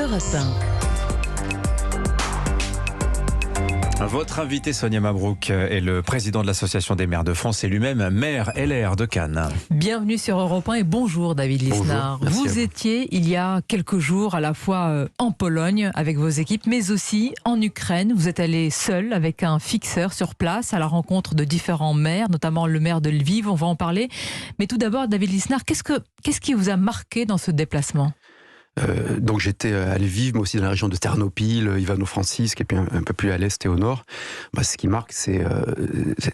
Europe 1. Votre invité Sonia Mabrouk est le président de l'Association des maires de France et lui-même maire LR de Cannes. Bienvenue sur Europe 1 et bonjour David Lisnard. Vous étiez il y a quelques jours à la fois en Pologne avec vos équipes mais aussi en Ukraine. Vous êtes allé seul avec un fixeur sur place à la rencontre de différents maires, notamment le maire de Lviv, on va en parler. Mais tout d'abord David Lisnard, qu'est-ce qui vous a marqué dans ce déplacement ? Donc j'étais à Lviv, mais aussi dans la région de Ternopil, Ivano-Frankivsk, et puis un peu plus à l'est et au nord. Ce qui marque, c'est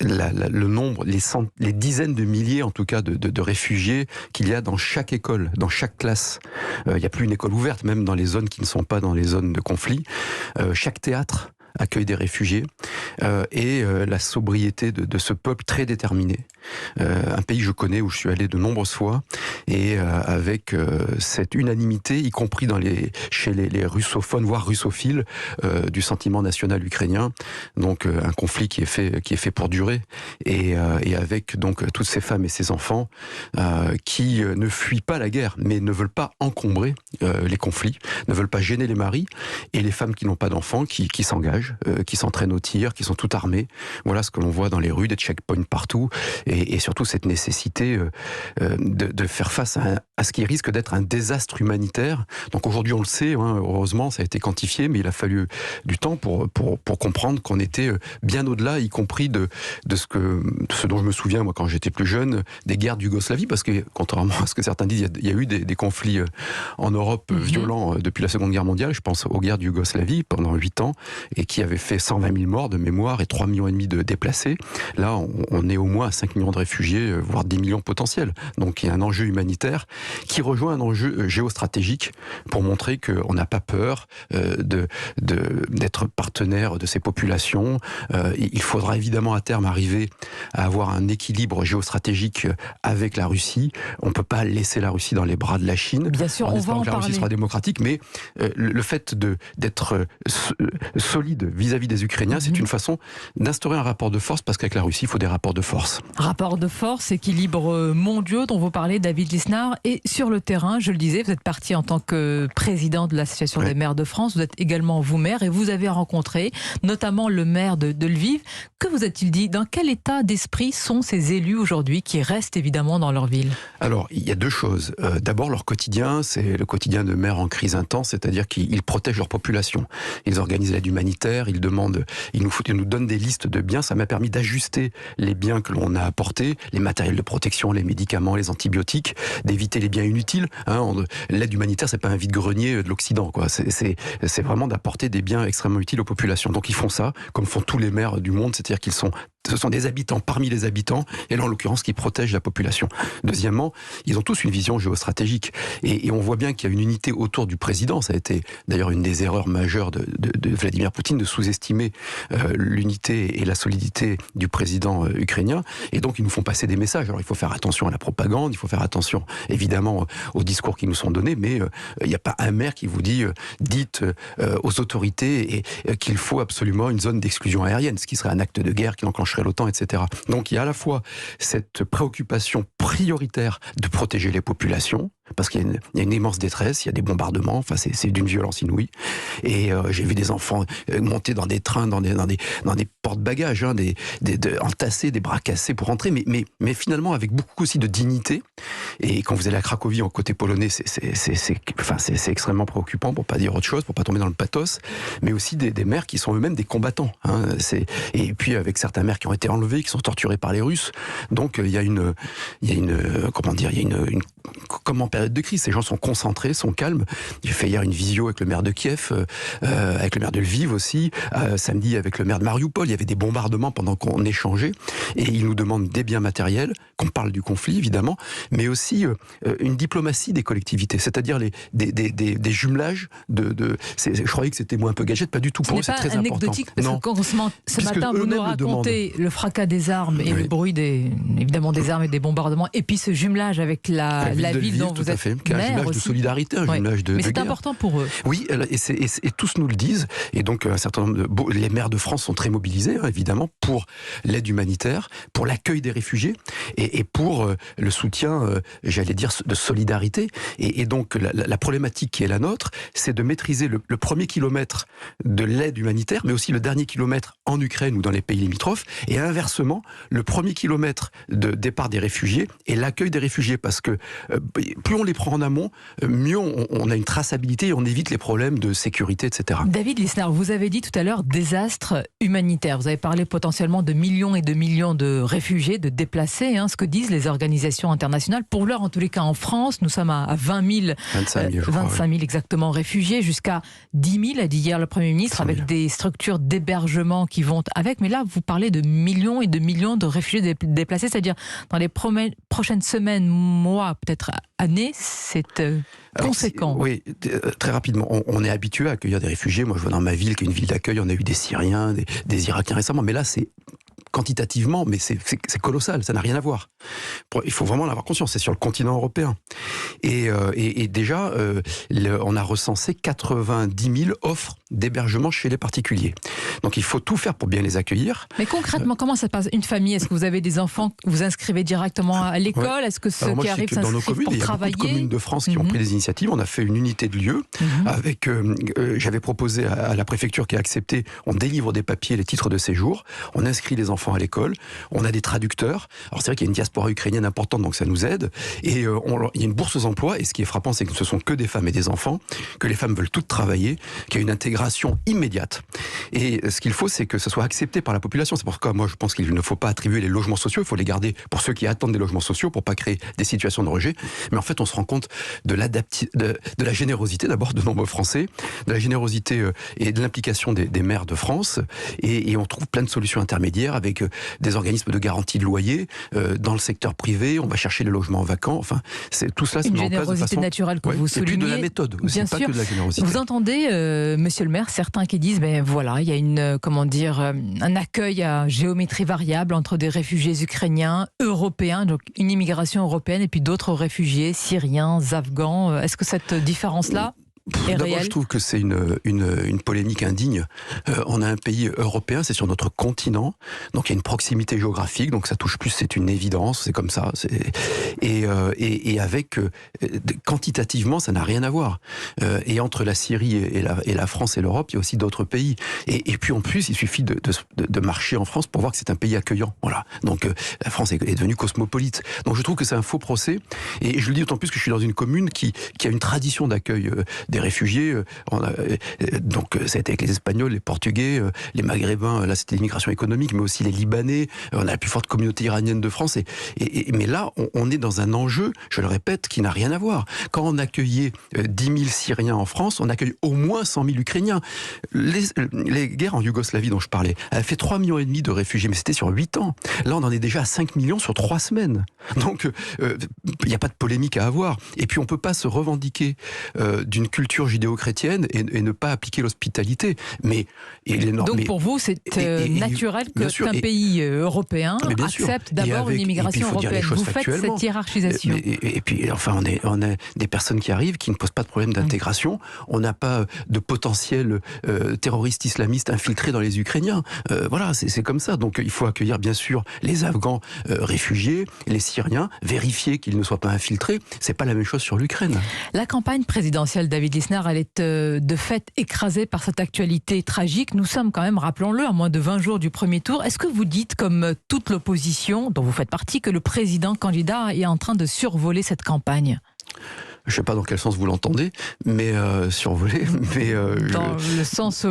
le nombre, les dizaines de milliers, en tout cas, de réfugiés qu'il y a dans chaque école, dans chaque classe. Il n'y a plus une école ouverte, même dans les zones qui ne sont pas dans les zones de conflit. Chaque théâtre accueille des réfugiés et la sobriété de ce peuple très déterminé. Un pays que je connais, où je suis allé de nombreuses fois, et avec cette unanimité, y compris chez les russophones, voire russophiles, du sentiment national ukrainien. Donc un conflit qui est fait pour durer, et avec donc toutes ces femmes et ces enfants qui ne fuient pas la guerre, mais ne veulent pas encombrer les conflits, ne veulent pas gêner les maris, et les femmes qui n'ont pas d'enfants, qui s'engagent, qui s'entraînent au tir, qui sont toutes armées. Voilà ce que l'on voit dans les rues, des checkpoints partout, et surtout cette nécessité de faire face à ce qui risque d'être un désastre humanitaire. Donc aujourd'hui on le sait, heureusement ça a été quantifié, mais il a fallu du temps pour comprendre qu'on était bien au-delà, y compris de ce dont je me souviens moi quand j'étais plus jeune, des guerres de Yougoslavie, parce que contrairement à ce que certains disent, il y a eu des conflits en Europe violents depuis la Seconde Guerre mondiale. Je pense aux guerres de Yougoslavie pendant 8 ans, et qui avait fait 120 000 morts de mémoire et 3,5 millions de déplacés. Là, on est au moins à 5 millions de réfugiés, voire 10 millions potentiels. Donc il y a un enjeu humanitaire qui rejoint un enjeu géostratégique pour montrer qu'on n'a pas peur d'être partenaire de ces populations. Il faudra évidemment à terme arriver à avoir un équilibre géostratégique avec la Russie. On ne peut pas laisser la Russie dans les bras de la Chine. Bien sûr, on va en parler. La Russie sera démocratique, mais le fait d'être solide vis-à-vis des Ukrainiens, c'est une façon d'instaurer un rapport de force, parce qu'avec la Russie, il faut des rapports de force. Rapport de force, équilibre mondiaux dont vous parlez, David Lisnard. Et sur le terrain, je le disais, vous êtes parti en tant que président de l'Association des maires de France, vous êtes également vous maire, et vous avez rencontré notamment le maire de Lviv. Que vous a-t-il dit ? Dans quel état d'esprit sont ces élus aujourd'hui qui restent évidemment dans leur ville ? Alors, il y a deux choses. D'abord, leur quotidien, c'est le quotidien de maires en crise intense, c'est-à-dire qu'ils protègent leur population. Ils organisent l'aide humanitaire, ils nous donnent des listes de biens. Ça m'a permis d'ajuster les biens que l'on a apportés, les matériels de protection, les médicaments, les antibiotiques, d'éviter les biens inutiles. L'aide humanitaire, c'est pas un vide-grenier de l'Occident, quoi. C'est vraiment d'apporter des biens extrêmement utiles aux populations. Donc ils font ça, comme font tous les maires du monde, c'est-à-dire ce sont des habitants parmi les habitants, et là en l'occurrence qui protègent la population. Deuxièmement, ils ont tous une vision géostratégique, et on voit bien qu'il y a une unité autour du président. Ça a été d'ailleurs une des erreurs majeures de Vladimir Poutine, de sous-estimer l'unité et la solidité du président ukrainien, et donc ils nous font passer des messages. Alors il faut faire attention à la propagande, il faut faire attention évidemment aux discours qui nous sont donnés, mais il n'y a pas un maire qui vous dit dites aux autorités qu'il faut absolument une zone d'exclusion aérienne, ce qui serait un acte de guerre qui enclencherait l'OTAN, etc. Donc il y a à la fois cette préoccupation prioritaire de protéger les populations, parce qu'il y a une immense détresse, il y a des bombardements, enfin c'est d'une violence inouïe, et j'ai vu des enfants monter dans des trains, dans des porte-bagages, entassés, des bras cassés pour rentrer, mais finalement avec beaucoup aussi de dignité. Et quand vous allez à Cracovie, en côté polonais, c'est extrêmement préoccupant, pour pas dire autre chose, pour pas tomber dans le pathos, mais aussi des maires qui sont eux-mêmes des combattants. Et puis avec certains maires qui ont été enlevés, qui sont torturés par les Russes. Donc il y a une période de crise. Ces gens sont concentrés, sont calmes. J'ai fait hier une visio avec le maire de Kiev, avec le maire de Lviv aussi, samedi avec le maire de Mariupol. Il y avait des bombardements pendant qu'on échangeait, et ils nous demandent des biens matériels, qu'on parle du conflit évidemment, mais aussi une diplomatie des collectivités, c'est-à-dire des jumelages je croyais que c'était moins un peu gadget, pas du tout. Pour eux, c'est très important. Anecdotique, parce que quand ce matin vous nous racontez le fracas des armes et le bruit des armes et des bombardements, et puis ce jumelage avec la la ville dont vous êtes qui est un maire jumelage de aussi. solidarité, un jumelage de Mais c'est guerre. important pour eux. Oui, et tous nous le disent. Et donc, un certain nombre les maires de France sont très mobilisés, évidemment, pour l'aide humanitaire, pour l'accueil des réfugiés et pour le soutien, j'allais dire, de solidarité. Et donc, la problématique qui est la nôtre, c'est de maîtriser le premier kilomètre de l'aide humanitaire, mais aussi le dernier kilomètre en Ukraine ou dans les pays limitrophes, et inversement, le premier kilomètre de départ des réfugiés et l'accueil des réfugiés, parce que plus on les prend en amont, mieux on a une traçabilité et on évite les problèmes de sécurité, etc. David Lisnard, vous avez dit tout à l'heure désastre humanitaire. Vous avez parlé potentiellement de millions et de millions de réfugiés, de déplacés, ce que disent les organisations internationales. Pour l'heure, en tous les cas en France, nous sommes à 20 000, 25 000 exactement réfugiés, jusqu'à 10 000, a dit hier le Premier ministre, avec des structures d'hébergement qui vont avec. Mais là, vous parlez de millions et de millions de réfugiés déplacés, c'est-à-dire dans les prochaines semaines, mois, peut-être années, c'est conséquent. Oui, très rapidement. On est habitué à accueillir des réfugiés. Moi, je vois dans ma ville, qui est une ville d'accueil, on a eu des Syriens, des Irakiens récemment. Mais là, c'est quantitativement, mais c'est colossal, ça n'a rien à voir. Il faut vraiment en avoir conscience, c'est sur le continent européen. Et déjà, on a recensé 90 000 offres d'hébergement chez les particuliers. Donc il faut tout faire pour bien les accueillir. Mais concrètement, comment ça se passe? Une famille, est-ce que vous avez des enfants que vous inscrivez directement à l'école? Ouais. Est-ce que ceux qui arrivent s'inscrivent pour travailler? Il y a beaucoup de communes de France qui ont pris des initiatives. On a fait une unité de lieu avec. J'avais proposé à la préfecture qui a accepté. On délivre des papiers, les titres de séjour. On inscrit les enfants à l'école. On a des traducteurs. Alors c'est vrai qu'il y a une diaspora ukrainienne importante, donc ça nous aide. Et il y a une bourse aux emplois. Et ce qui est frappant, c'est que ce sont que des femmes et des enfants, que les femmes veulent toutes travailler, qu'il y a une intégration immédiate. Et ce qu'il faut, c'est que ce soit accepté par la population. C'est pourquoi moi je pense qu'il ne faut pas attribuer les logements sociaux. Il faut les garder pour ceux qui attendent des logements sociaux, pour pas créer des situations de rejet. Mais en fait, on se rend compte de la générosité d'abord de nombreux Français, de la générosité et de l'implication des maires de France. Et on trouve plein de solutions intermédiaires avec des organismes de garantie de loyer dans le secteur privé. On va chercher les logements vacants. Enfin, tout cela se met en place de façon... Une générosité naturelle que vous soulignez. Et puis de la méthode aussi, bien pas sûr. que de la générosité. Vous entendez, monsieur le maire, certains qui disent, voilà, il y a un accueil à géométrie variable entre des réfugiés ukrainiens, européens, donc une immigration européenne, et puis d'autres réfugiés syriens, afghans. Est-ce que cette différence-là est D'abord, réelle? je trouve que c'est une polémique indigne. On a un pays européen, c'est sur notre continent, donc il y a une proximité géographique, donc ça touche plus, c'est une évidence, c'est comme ça. Et avec quantitativement, ça n'a rien à voir. Et entre la Syrie et la France et l'Europe, il y a aussi d'autres pays. Et puis en plus, il suffit de marcher en France pour voir que c'est un pays accueillant. Voilà. Donc la France est devenue cosmopolite. Donc je trouve que c'est un faux procès. Et je le dis d'autant plus que je suis dans une commune qui a une tradition d'accueil des réfugiés. Donc ça a été avec les Espagnols, les Portugais, les Maghrébins. Là, c'était l'immigration économique, mais aussi les Libanais. On a la plus forte communauté iranienne de France. Mais là, on est dans un enjeu, je le répète, qui n'a rien à voir. Quand on accueillait 10 000 Syriens en France, on accueille au moins 100 000 Ukrainiens. Les guerres en Yougoslavie dont je parlais, avaient fait 3,5 millions de réfugiés, mais c'était sur 8 ans. Là, on en est déjà à 5 millions sur 3 semaines. Donc, il n'y a pas de polémique à avoir. Et puis, on ne peut pas se revendiquer d'une culture judéo-chrétienne et ne pas appliquer l'hospitalité. Donc, pour vous, c'est naturel qu'un pays européen accepte d'abord une immigration européenne. Vous faites cette hiérarchisation. Et puis, enfin, on a des personnes qui arrivent qui ne posent pas de problème d'intégration. On n'a pas de potentiel terroristes islamistes infiltrés dans les Ukrainiens. Voilà, c'est comme ça. Donc, il faut accueillir, bien sûr, les Afghans réfugiés, les Syriens, vérifier qu'ils ne soient pas infiltrés. C'est pas la même chose sur l'Ukraine. La campagne présidentielle, David Lisnard, elle est de fait écrasée par cette actualité tragique. Nous sommes quand même, rappelons-le, à moins de 20 jours du premier tour. Est-ce que vous dites, comme toute l'opposition, dont vous faites partie, que le président candidat est en train de survoler cette campagne ? Je ne sais pas dans quel sens vous l'entendez, mais survoler. Dans le sens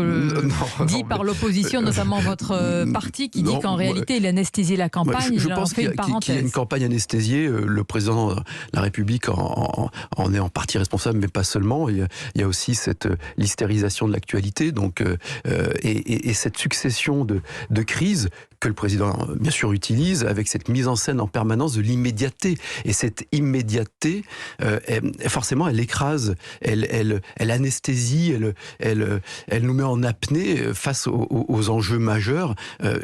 dit par l'opposition, notamment votre parti, qui dit qu'en réalité, il anesthésie la campagne. Je pense qu'il y a une campagne anesthésiée. Le président de la République en est en partie responsable, mais pas seulement. Il y a aussi cette l'hystérisation de l'actualité, donc, et cette succession de crises que le président, bien sûr, utilise avec cette mise en scène en permanence de l'immédiateté. Et cette immédiateté, forcément, elle écrase, elle anesthésie, elle nous met en apnée face aux enjeux majeurs.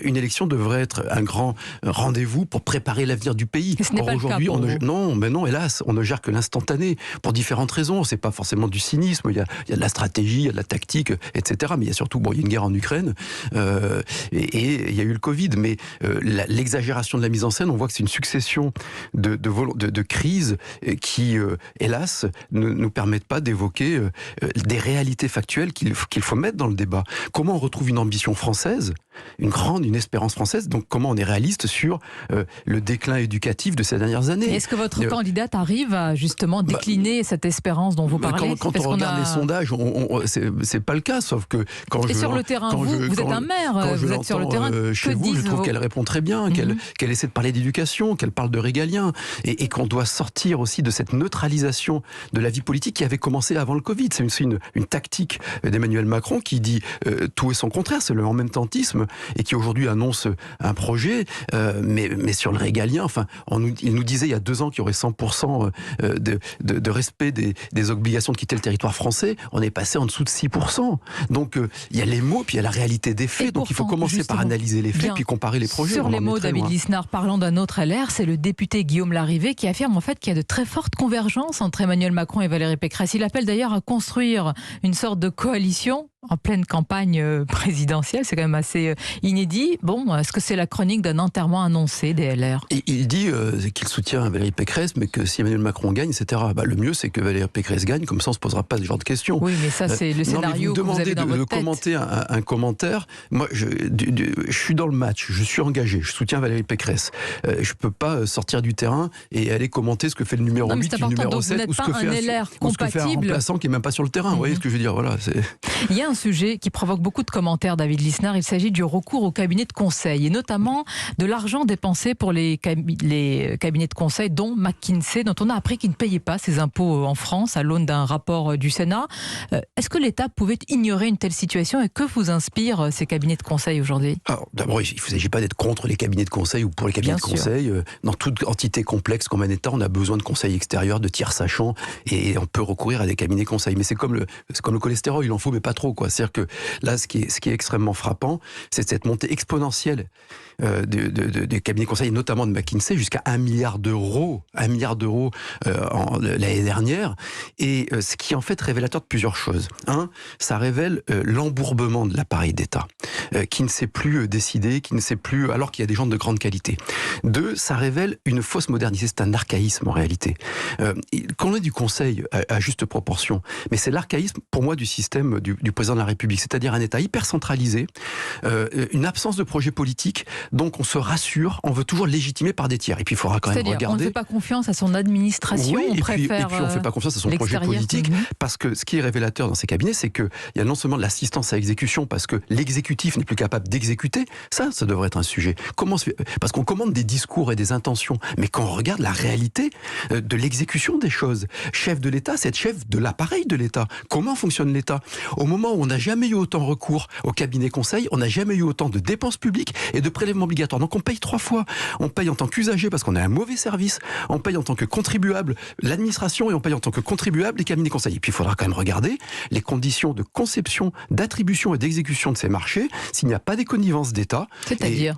Une élection devrait être un grand rendez-vous pour préparer l'avenir du pays. Et ce n'est pas aujourd'hui, le cas non, hélas, on ne gère que l'instantané pour différentes raisons. C'est pas forcément du cynisme. Il y a de la stratégie, il y a de la tactique, etc. Mais il y a surtout, il y a une guerre en Ukraine et il y a eu le Covid. Mais l'exagération de la mise en scène, on voit que c'est une succession de crises qui, hélas, ne nous permettent pas d'évoquer des réalités factuelles qu'il faut mettre dans le débat. Comment on retrouve une ambition française, une espérance française, donc comment on est réaliste sur le déclin éducatif de ces dernières années. Est-ce que votre candidate arrive à justement décliner cette espérance dont vous parlez? Quand on regarde les sondages, c'est pas le cas, sauf que quand sur le terrain, vous êtes un maire, vous êtes sur le terrain. Chez vous, je trouve qu'elle répond très bien, qu'elle essaie de parler d'éducation, qu'elle parle de régalien, et qu'on doit sortir aussi de cette neutralisation de la vie politique qui avait commencé avant le Covid. C'est une tactique d'Emmanuel Macron qui dit tout et son contraire, c'est le en même tentisme, et qui aujourd'hui annonce un projet, mais sur le régalien, enfin, il nous disait il y a 2 ans qu'il y aurait 100% de respect des obligations de quitter le territoire français. On est passé en dessous de 6%. Donc il y a les mots, puis il y a la réalité des faits. Donc il faut commencer par analyser les faits, puis comparer les projets. Sur les mots, David Lisnard, parlant d'un autre LR, c'est le député Guillaume Larrivé qui affirme en fait qu'il y a de très fortes convergences entre Emmanuel Macron et Valérie Pécresse. Il appelle d'ailleurs à construire une sorte de coalition en pleine campagne présidentielle. C'est quand même assez inédit. Bon, est-ce que c'est la chronique d'un enterrement annoncé des LR? Et il dit qu'il soutient Valérie Pécresse, mais que si Emmanuel Macron gagne, etc. Le mieux, c'est que Valérie Pécresse gagne, comme ça on ne se posera pas ce genre de questions. Oui, mais ça, c'est le scénario que vous avez dans votre tête. Commenter un commentaire. Moi, je suis dans le match, je suis engagé, je soutiens Valérie Pécresse. Je ne peux pas sortir du terrain et aller commenter ce que fait le numéro 8, le numéro 7, ou ce que fait un remplaçant qui n'est même pas sur le terrain. Vous voyez ce que je veux dire? Voilà, il y a un sujet qui provoque beaucoup de commentaires, David Lisnard. Il s'agit du recours au cabinet de conseil et notamment de l'argent dépensé pour les cabinets de conseil, dont McKinsey, dont on a appris qu'ils ne payaient pas ses impôts en France à l'aune d'un rapport du Sénat. Est-ce que l'État pouvait ignorer une telle situation et que vous inspirent ces cabinets de conseil aujourd'hui? Alors, d'abord, il ne s'agit pas d'être contre les cabinets de conseil ou pour les cabinets de conseil. Dans toute entité complexe comme un État, on a besoin de conseils extérieurs, de tiers sachants, et on peut recourir à des cabinets de conseil. Mais c'est comme le cholestérol, il en faut, mais pas trop, quoi. C'est-à-dire que là, ce qui est extrêmement frappant, c'est cette montée exponentielle des cabinets de conseil, notamment de McKinsey, jusqu'à 1 milliard d'euros l'année dernière, et ce qui est en fait révélateur de plusieurs choses. Un, ça révèle l'embourbement de l'appareil d'État, qui ne sait plus décider, qui ne sait plus, alors qu'il y a des gens de grande qualité. Deux, ça révèle une fausse modernité, c'est un archaïsme en réalité. Qu'on ait du conseil à juste proportion, mais c'est l'archaïsme pour moi du système du président de la République, c'est-à-dire un État hyper centralisé, une absence de projet politique, donc on se rassure, on veut toujours légitimer par des tiers. Et puis il faudra quand même regarder. On ne fait pas confiance à son administration, oui, on préfère. Et puis on ne fait pas confiance à son projet politique, parce que ce qui est révélateur dans ces cabinets, c'est qu'il y a non seulement de l'assistance à exécution, parce que l'exécutif n'est plus capable d'exécuter, ça devrait être un sujet. Parce qu'on commande des discours et des intentions, mais quand on regarde la réalité de l'exécution des choses, chef de l'État, c'est être chef de l'appareil de l'État. Comment fonctionne l'État? Au moment où on n'a jamais eu autant recours au cabinet conseil, on n'a jamais eu autant de dépenses publiques et de prélèvements obligatoires. Donc on paye 3 fois. On paye en tant qu'usager parce qu'on a un mauvais service, on paye en tant que contribuable l'administration et on paye en tant que contribuable les cabinets conseils. Et puis il faudra quand même regarder les conditions de conception, d'attribution et d'exécution de ces marchés s'il n'y a pas des connivences d'État. C'est-à-dire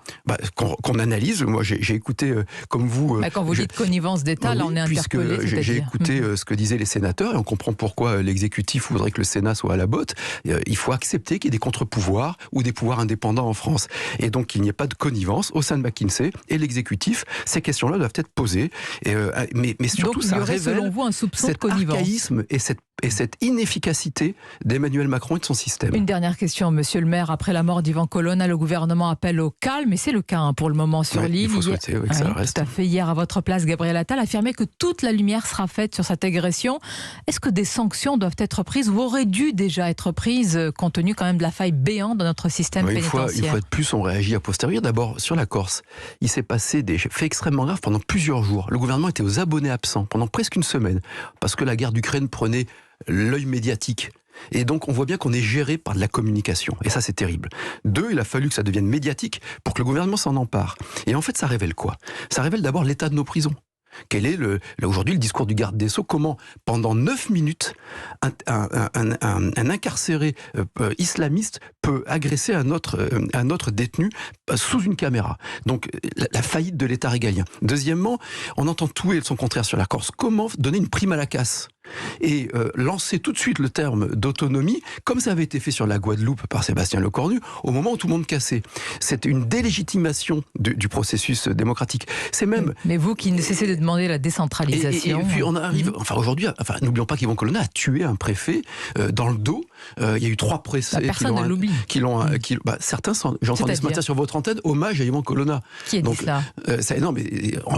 qu'on analyse. Moi j'ai écouté comme vous... quand vous dites connivence d'État, là on est interpellé. J'ai écouté ce que disaient les sénateurs et on comprend pourquoi l'exécutif voudrait que le Sénat soit à la botte. Il faut accepter qu'il y ait des contre-pouvoirs ou des pouvoirs indépendants en France. Et donc qu'il n'y ait pas de connivence au sein de McKinsey et l'exécutif. Ces questions-là doivent être posées. Mais surtout, donc, ça révèle selon vous un soupçon cet de connivence. Archaïsme et cette inefficacité d'Emmanuel Macron et de son système. Une dernière question, monsieur le maire. Après la mort d'Yvan Colonna, le gouvernement appelle au calme, et c'est le cas pour le moment sur l'île. Il faut souhaiter que ça reste. Tout à fait. Hier, à votre place, Gabriel Attal affirmait que toute la lumière sera faite sur cette agression. Est-ce que des sanctions doivent être prises ou auraient dû déjà être prises, compte tenu quand même de la faille béante dans notre système pénitentiaire? Une fois de plus, on réagit a posteriori. D'abord, sur la Corse, il s'est passé des faits extrêmement graves pendant plusieurs jours. Le gouvernement était aux abonnés absents pendant presque une semaine, parce que la guerre d'Ukraine prenait l'œil médiatique. Et donc, on voit bien qu'on est géré par de la communication. Et ça, c'est terrible. 2, il a fallu que ça devienne médiatique pour que le gouvernement s'en empare. Et en fait, ça révèle quoi? Ça révèle d'abord l'état de nos prisons. Quel est aujourd'hui le discours du garde des Sceaux? Comment, pendant 9 minutes, un incarcéré islamiste peut agresser un autre détenu sous une caméra? Donc, la faillite de l'État régalien. Deuxièmement, on entend tout et son contraire sur la Corse. Comment donner une prime à la casse et lancer tout de suite le terme d'autonomie, comme ça avait été fait sur la Guadeloupe par Sébastien Lecornu, au moment où tout le monde cassait. C'est une délégitimation du processus démocratique. C'est même... Mais vous qui ne cessez de demander la décentralisation... Et puis on arrive... Aujourd'hui, n'oublions pas qu'Yvon Colonna a tué un préfet dans le dos. Il y a eu 3 préfets qui l'ont... certains, j'entendais ce matin sur votre antenne, hommage à Yvon Colonna. Qui a dit cela? Non, mais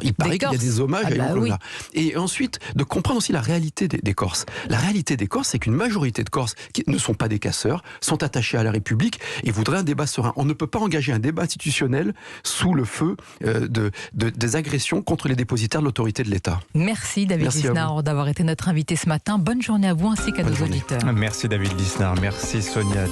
il paraît qu'il y a des hommages à Yvon Colonna. Oui. Et ensuite, de comprendre aussi la réalité des Corses. La réalité des Corses, c'est qu'une majorité de Corses qui ne sont pas des casseurs, sont attachés à la République et voudraient un débat serein. On ne peut pas engager un débat institutionnel sous le feu des agressions contre les dépositaires de l'autorité de l'État. Merci David Lisnard d'avoir été notre invité ce matin. Bonne journée à vous ainsi qu'à nos auditeurs. Merci David Lisnard, merci Sonia.